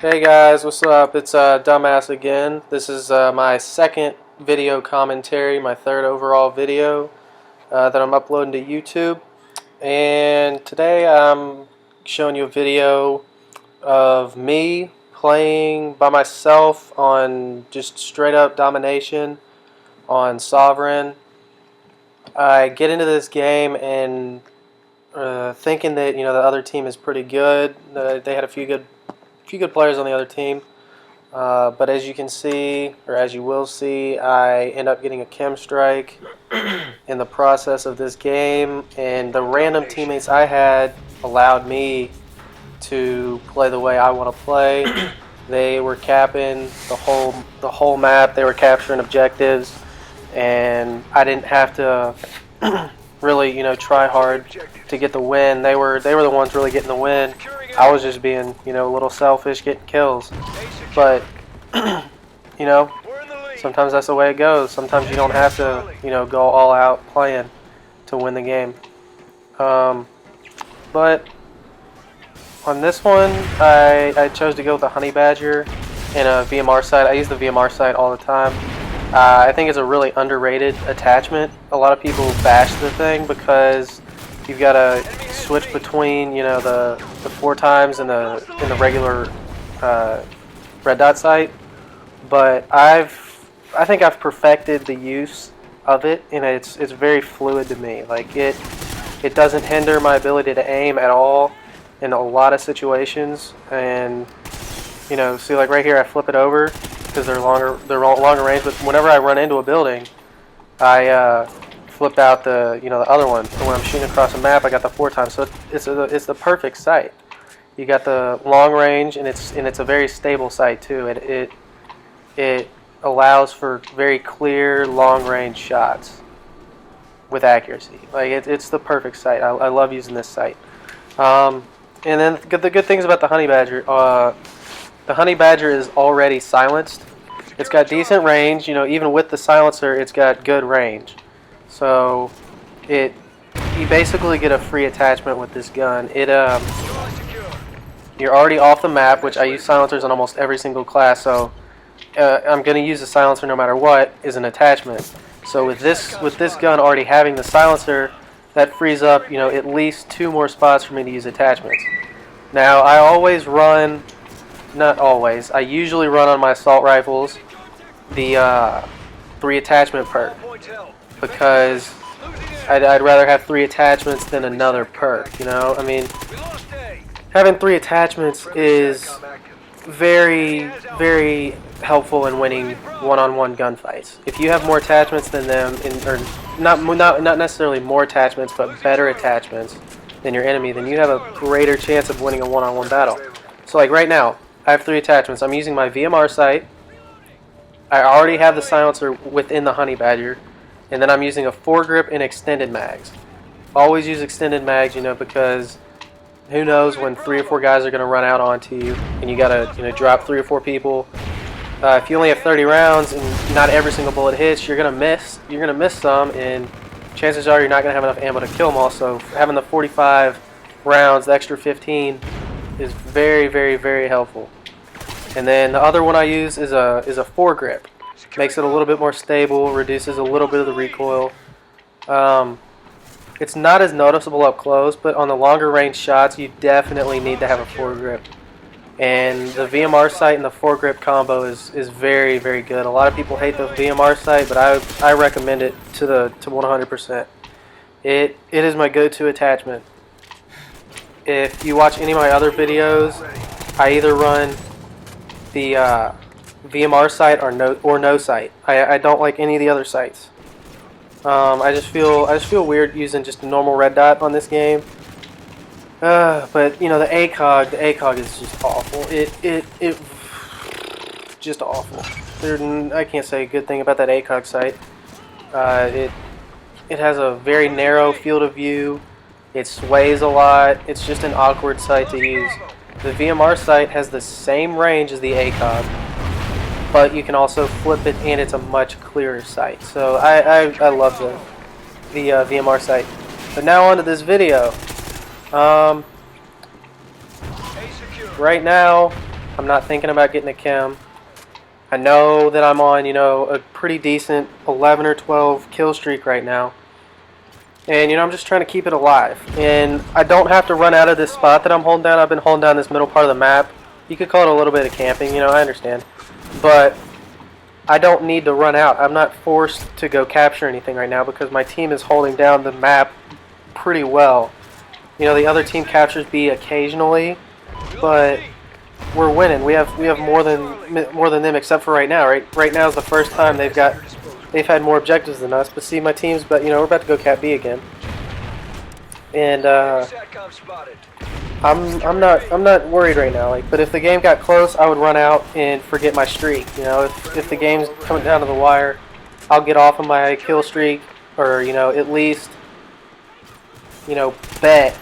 Hey guys, what's up? It's Dumbass again. This is my second video commentary, my third overall video that I'm uploading to YouTube. And today I'm showing you a video of me playing by myself on just straight up domination on Sovereign. I get into this game and thinking that the other team is pretty good. They had a few good players on the other team. But as you can see, or as you will see, I end up getting a KEM strike in the process of this game, and the random teammates I had allowed me to play the way I want to play. They were capping the whole map. They were capturing objectives, and I didn't have to really try hard to get the win. They were the ones really getting the win. I was just being a little selfish, getting kills. But sometimes that's the way it goes. Sometimes you don't have to go all out playing to win the game. But on this one, I chose to go with the Honey Badger and a VMR sight. I use the VMR sight all the time. I think it's a really underrated attachment. A lot of people bash the thing because you've got to switch between the 4x and the regular red dot sight. But I think I've perfected the use of it, and it's very fluid to me. Like it doesn't hinder my ability to aim at all in a lot of situations. And see, like right here, I flip it over because they're longer range. But whenever I run into a building, I flip out the the other one. And when I'm shooting across a map, I got the 4x. So it's the perfect sight. You got the long range, and it's a very stable sight too. It allows for very clear long range shots with accuracy. Like it's the perfect sight. I love using this sight. And then the good things about the Honey Badger. The Honey Badger is already silenced. It's got decent range. Even with the silencer, it's got good range. So you basically get a free attachment with this gun. You're already off the map, which I use silencers on almost every single class. So I'm going to use a silencer no matter what is an attachment. So with this gun already having the silencer, that frees up at least 2 more spots for me to use attachments. Now I always run. Not always. I usually run on my assault rifles the 3 attachment perk because I'd rather have 3 attachments than another perk. I mean, having 3 attachments is very, very helpful in winning one-on-one gunfights. If you have more attachments than them, or not necessarily more attachments, but better attachments than your enemy, then you have a greater chance of winning a one-on-one battle. So like right now, I have 3 attachments. I'm using my VMR sight. I already have the silencer within the Honey Badger. And then I'm using a foregrip and extended mags. Always use extended mags, because who knows when 3 or 4 guys are going to run out onto you. And you got to drop 3 or 4 people. If you only have 30 rounds and not every single bullet hits, you're going to miss. You're going to miss some. And chances are you're not going to have enough ammo to kill them all. So having the 45 rounds, the extra 15, is very, very, very helpful. And then the other one I use is a foregrip. Makes it a little bit more stable, reduces a little bit of the recoil. It's not as noticeable up close, but on the longer range shots, you definitely need to have a foregrip. And the VMR sight and the foregrip combo is very, very good. A lot of people hate the VMR sight, but I recommend it to 100%. It is my go-to attachment. If you watch any of my other videos, I either run the VMR sight or no sight. I don't like any of the other sights. I just feel weird using just a normal red dot on this game. But the ACOG is just awful. It just awful. I can't say a good thing about that ACOG sight. It has a very narrow field of view. It sways a lot. It's just an awkward sight to use. The VMR sight has the same range as the ACOG, but you can also flip it, and it's a much clearer sight. So I love the VMR sight. But now on to this video. Right now, I'm not thinking about getting a K.E.M. I know that I'm on, a pretty decent 11 or 12 kill streak right now. And, I'm just trying to keep it alive. And I don't have to run out of this spot that I'm holding down. I've been holding down this middle part of the map. You could call it a little bit of camping, I understand. But I don't need to run out. I'm not forced to go capture anything right now because my team is holding down the map pretty well. The other team captures B occasionally, but we're winning. We have more than them, except for right now. Right now is the first time they've had more objectives than us. But see, my team's, but we're about to go cap B again, and I'm not worried right now. But if the game got close, I would run out and forget my streak. If the game's coming down to the wire, I'll get off of my kill streak, or at least bet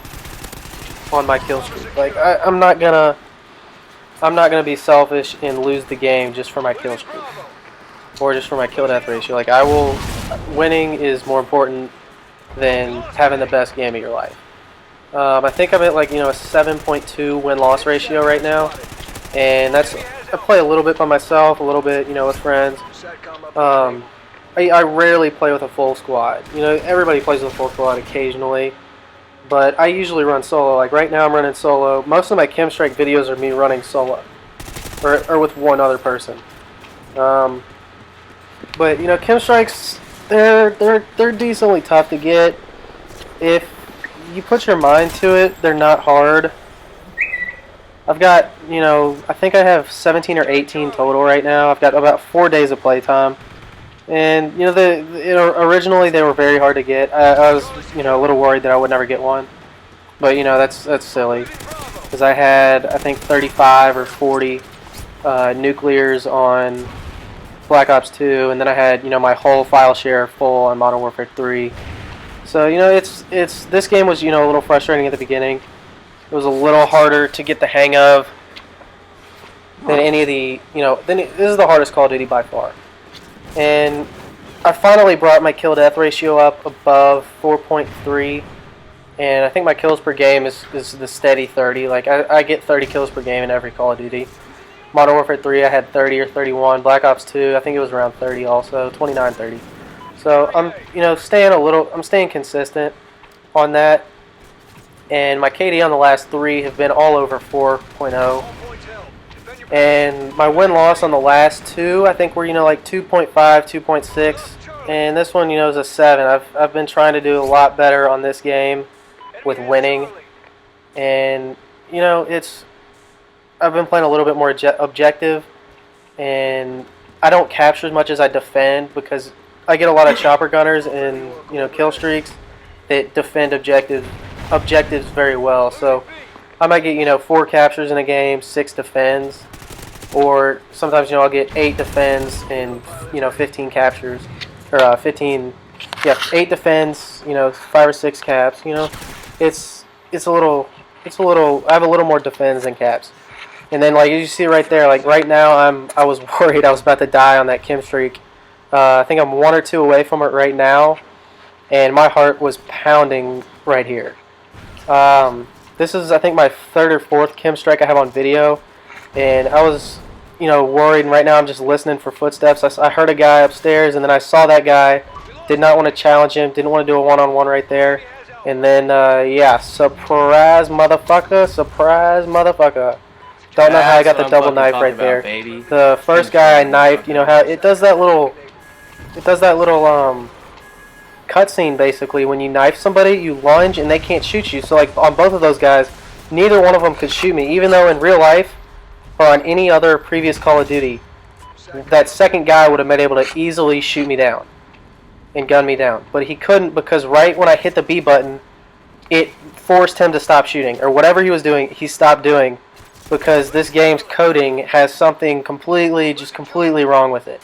on my kill streak. Like I'm not gonna be selfish and lose the game just for my kill streak or just for my kill death ratio. Like winning is more important than having the best game of your life. I think I'm at a 7.2 win-loss ratio right now, and I play a little bit by myself, a little bit with friends. I rarely play with a full squad. Everybody plays with a full squad occasionally. But I usually run solo. Like right now I'm running solo. Most of my K.E.M strike videos are me running solo. Or with one other person. But K.E.M strikes, they're decently tough to get. If you put your mind to it, they're not hard. I've got, I think I have 17 or 18 total right now. I've got about 4 days of playtime. And originally they were very hard to get. I was a little worried that I would never get one, but that's silly, because I had I think 35 or 40 nuclears on Black Ops 2, and then I had my whole file share full on Modern Warfare 3. So this game was a little frustrating at the beginning. It was a little harder to get the hang of than any of the this is the hardest Call of Duty by far. And I finally brought my kill death ratio up above 4.3, and I think my kills per game is the steady 30. Like I get 30 kills per game in every Call of Duty. Modern Warfare 3 I had 30 or 31. Black Ops 2 I think it was around 30 also, 29, 30. So I'm staying consistent on that, and my KD on the last 3 have been all over 4.0. And my win-loss on the last 2, I think were, 2.5, 2.6. And this one, is a 7. I've been trying to do a lot better on this game with winning. And, I've been playing a little bit more objective. And I don't capture as much as I defend, because I get a lot of chopper gunners and, kill streaks that defend objectives very well. So I might get, 4 captures in a game, 6 defends. Or sometimes, I'll get 8 defends and, 15 captures. Or 8 defends, 5 or 6 caps, It's a little, I have a little more defends than caps. And then, you see right there, right now, I was worried I was about to die on that K.E.M streak. I think I'm 1 or 2 away from it right now. And my heart was pounding right here. This is, I think, my 3rd or 4th K.E.M strike I have on video. And I was, worried, and right now I'm just listening for footsteps. I heard a guy upstairs, and then I saw that guy. Did not want to challenge him. Didn't want to do a one-on-one right there. And then, surprise motherfucker. Surprise motherfucker. Don't know how I got the double knife right there. The first guy I knifed, how it does that little cutscene basically. When you knife somebody, you lunge, and they can't shoot you. So, on both of those guys, neither one of them could shoot me, even though in real life, or on any other previous Call of Duty, that second guy would have been able to easily shoot me down and gun me down. But he couldn't, because right when I hit the B button, it forced him to stop shooting. Or whatever he was doing, he stopped doing, because this game's coding has something completely wrong with it.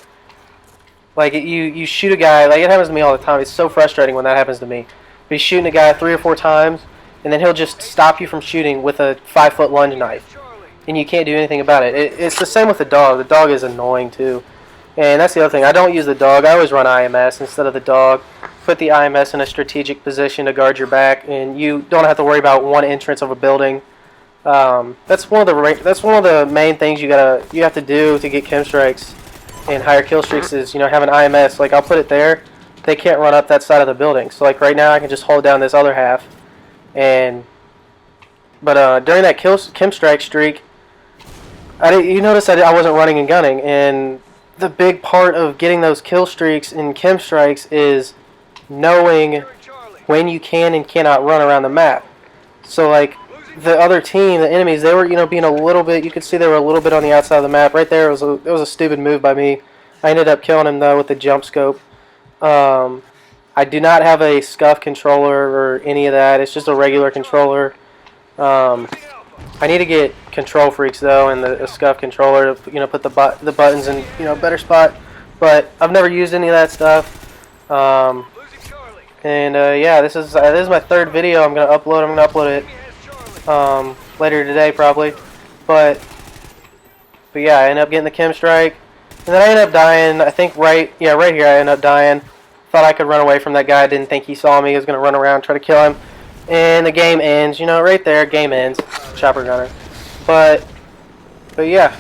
You shoot a guy, it happens to me all the time. It's so frustrating when that happens to me. But he's shooting a guy 3 or 4 times, and then he'll just stop you from shooting with a 5-foot lunge knife. And you can't do anything about it. It's the same with the dog. The dog is annoying too. And that's the other thing. I don't use the dog. I always run IMS instead of the dog. Put the IMS in a strategic position to guard your back, and you don't have to worry about one entrance of a building. That's one of the main things you have to do to get KEM strikes and higher kill streaks is have an IMS. Like I'll put it there, they can't run up that side of the building. So like right now I can just hold down this other half, but during that KEM strike streak, you notice I wasn't running and gunning, and the big part of getting those kill streaks in KEM strikes is knowing when you can and cannot run around the map. So like the other team, the enemies, they were being a little bit. You could see they were a little bit on the outside of the map. Right there, it was a stupid move by me. I ended up killing him though with the jump scope. I do not have a scuff controller or any of that. It's just a regular controller. I need to get control freaks though and the scuff controller to put the buttons in a better spot. But I've never used any of that stuff. Yeah, this is my third video. I'm gonna upload it later today probably. But yeah, I ended up getting the KEM strike, and then I ended up dying. I think right here I ended up dying. Thought I could run away from that guy. Didn't think he saw me. He was gonna run around try to kill him, and the game ends. Right there, game ends. Chopper gunner. But yeah.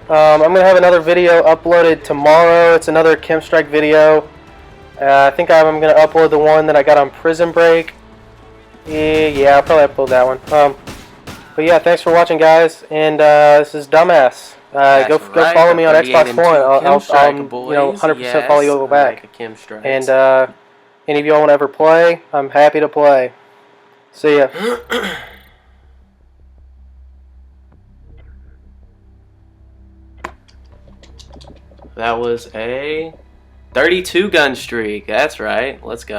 I'm gonna have another video uploaded tomorrow. It's another KEM strike video. I think I'm gonna upload the one that I got on Prison Break. Yeah, I'll probably upload that one. But yeah, thanks for watching, guys. And this is Dumbass. Go follow me on Xbox One. I'll 100% follow you back. And any of y'all want to ever play, I'm happy to play. See ya. That was a 32 gun streak. That's right. Let's go.